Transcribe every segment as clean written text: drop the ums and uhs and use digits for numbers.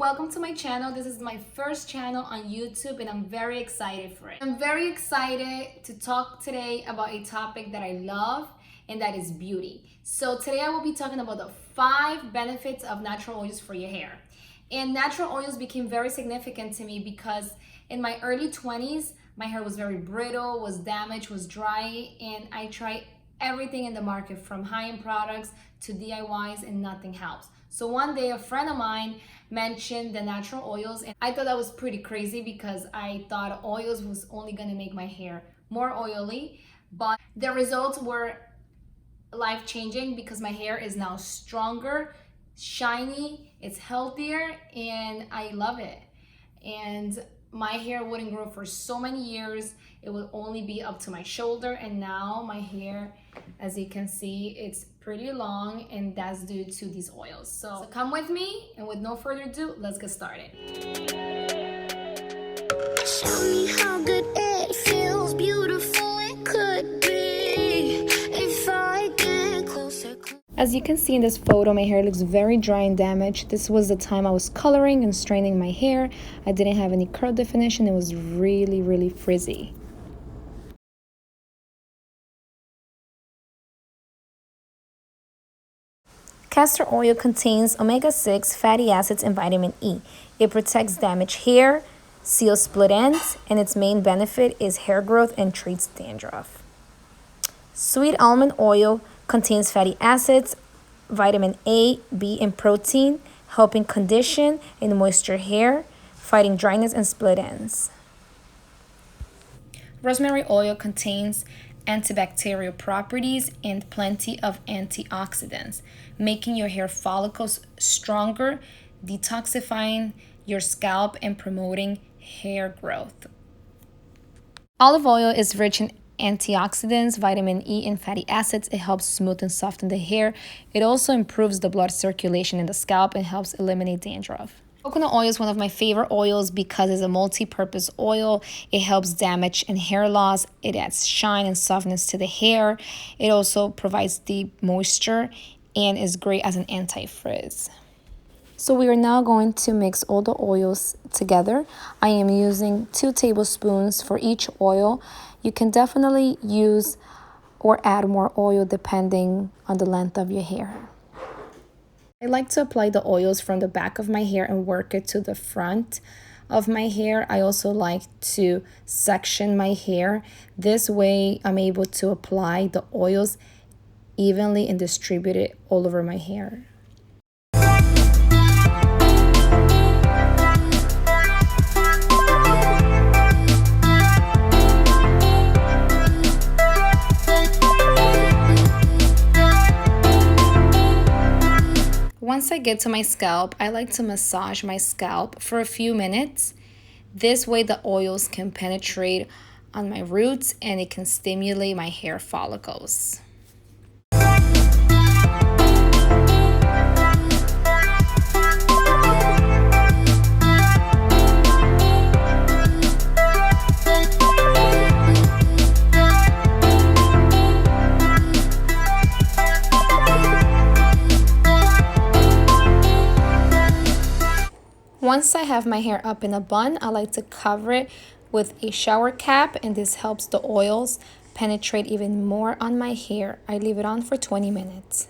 welcome to my channel. This is my first channel on YouTube and I'm very excited for it. I'm very excited to talk today about a topic that I love, and that is beauty. So today I will be talking about the 5 benefits of natural oils for your hair. And natural oils became very significant to me because in my early 20s, my hair was very brittle, was damaged, was dry, and I tried everything in the market from high-end products to DIYs and nothing helps. So one day a friend of mine mentioned the natural oils and I thought that was pretty crazy because I thought oils was only gonna make my hair more oily, but the results were life-changing because my hair is now stronger, shiny, it's healthier, and I love it. And my hair wouldn't grow for so many years. It would only be up to my shoulder, and now my hair, as you can see, it's pretty long, and that's due to these oils. So come with me, and with no further ado, let's get started. Tell me how good it feels, beautiful it could be if I get closer. As you can see in this photo, my hair looks very dry and damaged. This was the time I was coloring and straightening my hair. I didn't have any curl definition. It was really frizzy. Castor oil contains omega-6 fatty acids and vitamin E. It protects damaged hair, seals split ends, and its main benefit is hair growth and treats dandruff. Sweet almond oil contains fatty acids, vitamin A, B, and protein, helping condition and moisture hair, fighting dryness and split ends. Rosemary oil contains antibacterial properties and plenty of antioxidants, making your hair follicles stronger, detoxifying your scalp, and promoting hair growth. Olive oil is rich in antioxidants, vitamin E, and fatty acids. It helps smooth and soften the hair. It also improves the blood circulation in the scalp and helps eliminate dandruff. Coconut oil is one of my favorite oils because it's a multi-purpose oil. It helps damage and hair loss. It adds shine and softness to the hair. It also provides deep moisture and is great as an anti-frizz. So we are now going to mix all the oils together. I am using 2 tablespoons for each oil. You can definitely use or add more oil depending on the length of your hair. I like to apply the oils from the back of my hair and work it to the front of my hair. I also like to section my hair. This way I'm able to apply the oils evenly and distribute it all over my hair. Once I get to my scalp, I like to massage my scalp for a few minutes. This way the oils can penetrate on my roots and it can stimulate my hair follicles. Once I have my hair up in a bun, I like to cover it with a shower cap, and this helps the oils penetrate even more on my hair. I leave it on for 20 minutes.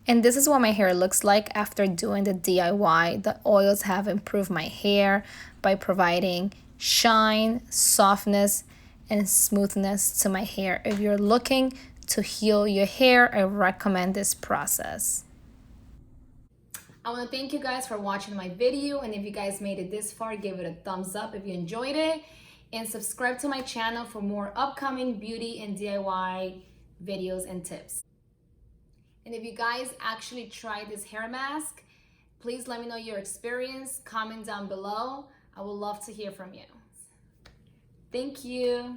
And this is what my hair looks like after doing the DIY. The oils have improved my hair by providing shine, softness, and smoothness to my hair. If you're looking to heal your hair, I recommend this process. I want to thank you guys for watching my video, and if you guys made it this far, give it a thumbs up if you enjoyed it, and subscribe to my channel for more upcoming beauty and DIY videos and tips. And if you guys actually tried this hair mask, please let me know your experience. Comment down below. I would love to hear from you. Thank you.